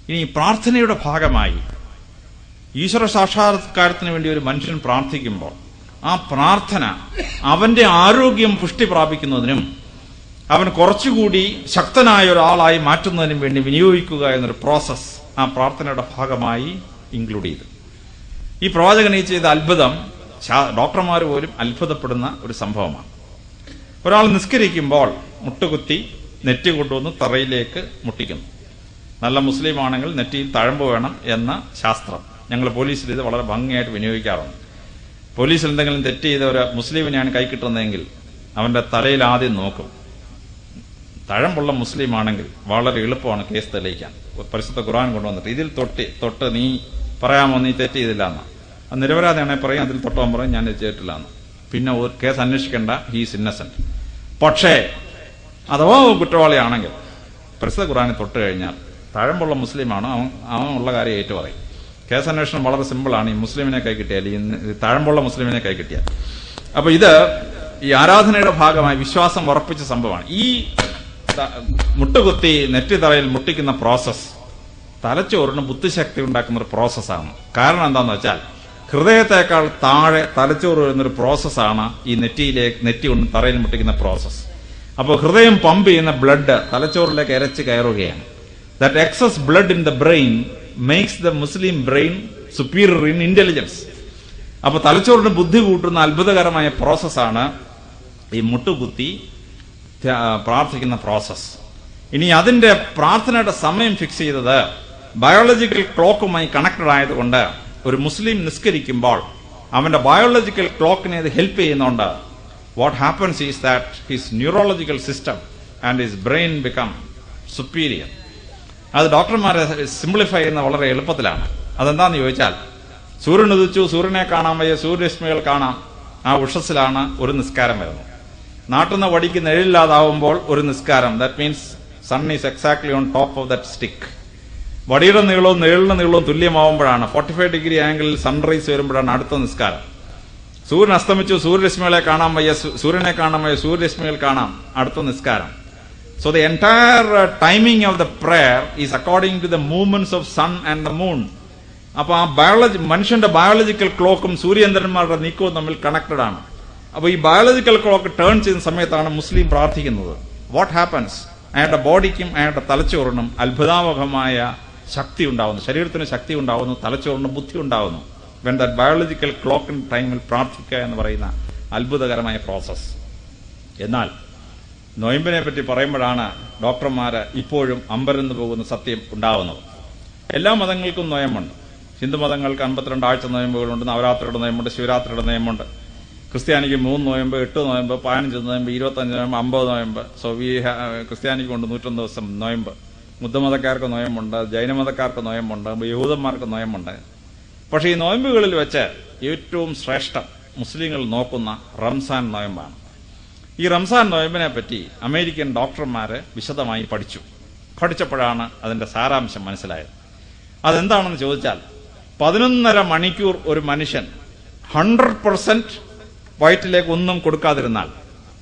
ഇനി പ്രാർത്ഥനയുടെ ഭാഗമായി ഈശ്വര സാക്ഷാത്കാരത്തിന് വേണ്ടി ഒരു മനുഷ്യൻ പ്രാർത്ഥിക്കുമ്പോൾ ആ പ്രാർത്ഥന അവന്റെ ആരോഗ്യം പുഷ്ടി പ്രാപിക്കുന്നതിനും അവൻ കുറച്ചുകൂടി ശക്തനായ ഒരാളായി മാറ്റുന്നതിനും വേണ്ടി വിനിയോഗിക്കുക എന്നൊരു പ്രോസസ് ആ പ്രാർത്ഥനയുടെ ഭാഗമായി ഇൻക്ലൂഡ് ചെയ്തു. ഈ പ്രവാചകൻ ഈ ചെയ്ത അത്ഭുതം ഡോക്ടർമാർ പോലും അത്ഭുതപ്പെടുന്ന ഒരു സംഭവമാണ്. ഒരാൾ നിസ്കരിക്കുമ്പോൾ മുട്ടുകുത്തി നെറ്റി കൊണ്ടുവന്ന് തറയിലേക്ക് മുട്ടിക്കുന്നു. നല്ല മുസ്ലിം ആണെങ്കിൽ നെറ്റിയിൽ തഴമ്പ് വേണം എന്ന ശാസ്ത്രം ഞങ്ങൾ പോലീസിൽ ഇത് വളരെ ഭംഗിയായിട്ട് വിനിയോഗിക്കാറുണ്ട്. പോലീസിൽ എന്തെങ്കിലും തെറ്റ് ചെയ്ത ഒരു മുസ്ലിമിനെയാണ് കൈ കിട്ടുന്നതെങ്കിൽ അവന്റെ തലയിൽ ആദ്യം നോക്കും. തഴമ്പുള്ള മുസ്ലിം ആണെങ്കിൽ വളരെ എളുപ്പമാണ് കേസ് തെളിയിക്കാൻ. പരിശുദ്ധ ഖുർആൻ കൊണ്ടുവന്നിട്ട് ഇതിൽ തൊട്ട് നീ പറയാമോ നീ തെറ്റ് ചെയ്തില്ല എന്ന്. അത് നിരപരാധിയാണെങ്കിൽ പറയും അതിൽ തൊട്ടാൻ പറയും ഞാൻ ചെയ്തിട്ടില്ല എന്ന്. പിന്നെ ഒരു കേസ് അന്വേഷിക്കേണ്ട, ഹീസ് ഇന്നസെന്റ്. പക്ഷേ അഥവാ കുറ്റവാളിയാണെങ്കിൽ പരിശുദ്ധ ഖുർആനെ തൊട്ട് കഴിഞ്ഞാൽ തഴമ്പുള്ള മുസ്ലിമാണ്, അവൻ ഉള്ള കാര്യം ഏറ്റു പറയും. കേസ് അന്വേഷണം വളരെ സിമ്പിളാണ്. ഈ മുസ്ലിമിനെ കൈ കിട്ടിയാൽ, ഈ തഴമ്പുള്ള മുസ്ലിമിനെ കൈ കിട്ടിയാൽ. അപ്പൊ ഇത് ഈ ആരാധനയുടെ ഭാഗമായി വിശ്വാസം ഉറപ്പിച്ച സംഭവമാണ്. ഈ മുട്ടുകുത്തി നെറ്റി തറയിൽ മുട്ടിക്കുന്ന പ്രോസസ് തലച്ചോറിന് ബുദ്ധിശക്തി ഉണ്ടാക്കുന്ന ഒരു പ്രോസസ്സാണ്. കാരണം എന്താന്ന് വെച്ചാൽ ഹൃദയത്തെക്കാൾ താഴെ തലച്ചോറ് വരുന്നൊരു പ്രോസസ്സാണ് ഈ നെറ്റി കൊണ്ട് തറയിൽ മുട്ടിക്കുന്ന പ്രോസസ്. അപ്പോൾ ഹൃദയം പമ്പ് ചെയ്യുന്ന ബ്ലഡ് തലച്ചോറിലേക്ക് ഇരച്ച് കയറുകയാണ്. That excess blood in the brain makes the Muslim brain superior in intelligence. അപ്പൊ തലച്ചോറിന് ബുദ്ധി കൂട്ടുന്ന അത്ഭുതകരമായ പ്രോസസ്സാണ് ഈ മുട്ടുകുത്തി പ്രാർത്ഥിക്കുന്ന പ്രോസസ്. ഇനി അതിന്റെ പ്രാർത്ഥനയുടെ സമയം ഫിക്സ് ചെയ്തത് ബയോളജിക്കൽ ക്ലോക്കുമായി കണക്റ്റഡ് ആയതുകൊണ്ട് ഒരു മുസ്ലിം നിസ്കരിക്കുമ്പോൾ അവന്റെ ബയോളജിക്കൽ ക്ലോക്കിനെ അത് ഹെൽപ്പ് ചെയ്യുന്നുണ്ട്. What happens is that his neurological system and his brain become superior. അത് ഡോക്ടർമാരെ സിംപ്ലിഫൈ ചെയ്യുന്ന വളരെ എളുപ്പത്തിലാണ്. അതെന്താന്ന് ചോദിച്ചാൽ സൂര്യൻ ഉദിച്ചു, സൂര്യനെ കാണാൻ വയ്യ, സൂര്യരശ്മികൾ കാണാം, ആ ഉഷസ്സിലാണ് ഒരു നിസ്കാരം വരുന്നത്. നാട്ടുന്ന വടിക്ക് നിഴലില്ലാതാവുമ്പോൾ ഒരു നിസ്കാരം, that means sun is exactly on top of that stick. വടിയുടെ നീളവും നിഴലിന്റെ നീളവും തുല്യമാവുമ്പോഴാണ് 45 ഡിഗ്രി ആംഗിളിൽ സൺറൈസ് വരുമ്പോഴാണ് അടുത്ത നിസ്കാരം. സൂര്യൻ അസ്തമിച്ചു, സൂര്യരശ്മികളെ കാണാൻ വയ്യ, സൂര്യനെ കാണാൻ വയ്യ, സൂര്യരശ്മികൾ കാണാം, അടുത്ത നിസ്കാരം. So the entire timing of the prayer is according to the movements of sun and the moon. അപ്പൊ ആ മനുഷ്യന്റെ ബയോളജിക്കൽ ക്ലോക്കും സൂര്യചന്ദ്രന്മാരുടെ നീക്കവും തമ്മിൽ കണക്റ്റഡ് ആണ്. അപ്പൊ ഈ ബയോളജിക്കൽ ക്ലോക്ക് ടേൺ ചെയ്യുന്ന സമയത്താണ് മുസ്ലിം പ്രാർത്ഥിക്കുന്നത്. What happens? അയാളുടെ ബോഡിക്കും അയാളുടെ തലച്ചോറിനും അത്ഭുതാവഹമായ ശക്തി ഉണ്ടാവുന്നു, ശരീരത്തിന് ശക്തി ഉണ്ടാവുന്നു, തലച്ചോറിന് ബുദ്ധി ഉണ്ടാവുന്നു. വെൻ ദാറ്റ് ബയോളജിക്കൽ ക്ലോക്ക് ടൈമിൽ പ്രാർത്ഥിക്കുക എന്ന് പറയുന്ന അത്ഭുതകരമായ പ്രോസസ്. എന്നാൽ നൊയമ്പിനെ പറ്റി പറയുമ്പോഴാണ് ഡോക്ടർമാര് ഇപ്പോഴും അമ്പരന്ന് പോകുന്ന സത്യം ഉണ്ടാവുന്നത്. എല്ലാ മതങ്ങൾക്കും നൊയമ്പുണ്ട്. ഹിന്ദു മതങ്ങൾക്ക് 52 ആഴ്ച നൊയമ്പുകളുണ്ട്, നവരാത്രിയുടെ നൊയമ്പുണ്ട്, ശിവരാത്രിയുടെ നൊയമ്പുണ്ട്. ക്രിസ്ത്യാനിക്ക് 3 നൊയമ്പ്, 8 നൊയമ്പ്, 15 നൊയമ്പ്, 25 നൊയമ്പ്, 50 നൊയമ്പ്. സോ ക്രിസ്ത്യാനിക്ക് കൊണ്ട് 101 ദിവസം നൊയമ്പ്. ബുദ്ധമതക്കാർക്ക് നൊയമ്പുണ്ട്, ജൈനമതക്കാർക്ക് നൊയമ്പുണ്ട്, യഹൂദന്മാർക്ക് നൊയമ്പുണ്ട്. പക്ഷെ ഈ നൊയമ്പുകളിൽ വെച്ച് ഏറ്റവും ശ്രേഷ്ഠം മുസ്ലിങ്ങൾ നോക്കുന്ന റംസാൻ നൊയമ്പാണ്. ഈ റംസാൻ നൊയമ്പിനെ പറ്റി അമേരിക്കൻ ഡോക്ടർമാര് വിശദമായി പഠിച്ചപ്പോഴാണ് അതിന്റെ സാരാംശം മനസ്സിലായത്. അതെന്താണെന്ന് ചോദിച്ചാൽ 11.5 മണിക്കൂർ ഒരു മനുഷ്യൻ 100% വയറ്റിലേക്ക് ഒന്നും കൊടുക്കാതിരുന്നാൽ,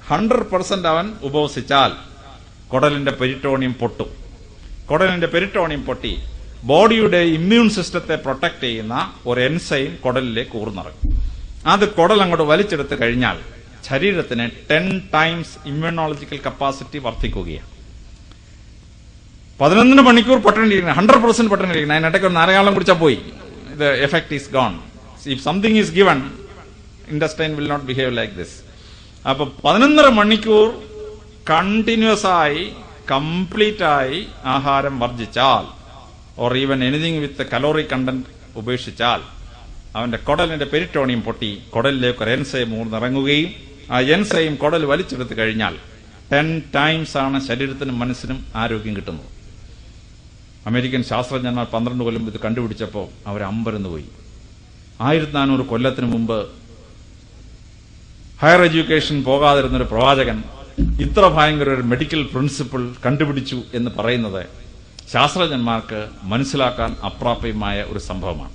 100% അവൻ ഉപവസിച്ചാൽ കുടലിന്റെ പെരിറ്റോണിയം പൊട്ടും. കുടലിന്റെ പെരിറ്റോണിയം പൊട്ടി ബോഡിയുടെ ഇമ്മ്യൂൺ സിസ്റ്റത്തെ പ്രൊട്ടക്ട് ചെയ്യുന്ന ഒരു എൻസൈം കുടലിലേക്ക് ഊർന്നിറങ്ങും. അത് കുടൽ അങ്ങോട്ട് വലിച്ചെടുത്ത് കഴിഞ്ഞാൽ ശരീരത്തിന് 10 ടൈംസ് ഇമ്മ്യൂണോളജിക്കൽ കപ്പാസിറ്റി വർദ്ധിക്കുകയാണ്. 11 മണിക്കൂർ പട്ടിണിയിരിക്കണം, 100% പട്ടിണിയിരിക്കണം. അതിനിടയ്ക്ക് ഒരു നാരകാളം കുടിച്ചാൽ പോയി, the effect is gone. If something is given, intestine will not behave like this. അപ്പൊ 11.5 മണിക്കൂർ കണ്ടിന്യൂസ് ആയി കംപ്ലീറ്റ് ആയി ആഹാരം വർജിച്ചാൽ, or even anything with calorie content ഉപേക്ഷിച്ചാൽ, അവന്റെ കുടലിന്റെ പെരിറ്റോണിയം പൊട്ടി കുടലിലേക്ക് ഒരു എൻസൈം ഊർന്നിറങ്ങുകയും ആ എൻസൈം കുടൽ വലിച്ചെടുത്ത് കഴിഞ്ഞാൽ 10 ടൈംസ് ആണ് ശരീരത്തിനും മനസ്സിനും ആരോഗ്യം കിട്ടുന്നത്. അമേരിക്കൻ ശാസ്ത്രജ്ഞന്മാർ 12 കൊല്ലം ഇത് കണ്ടുപിടിച്ചപ്പോൾ അവർ അമ്പരന്ന് പോയി. 1400 കൊല്ലത്തിന് മുമ്പ് ഹയർ എഡ്യൂക്കേഷൻ പോകാതിരുന്നൊരു പ്രവാചകൻ ഇത്ര ഭയങ്കര ഒരു മെഡിക്കൽ പ്രിൻസിപ്പിൾ കണ്ടുപിടിച്ചു എന്ന് പറയുന്നത് ശാസ്ത്രജ്ഞന്മാർക്ക് മനസ്സിലാക്കാൻ അപ്രാപ്യമായ ഒരു സംഭവമാണ്.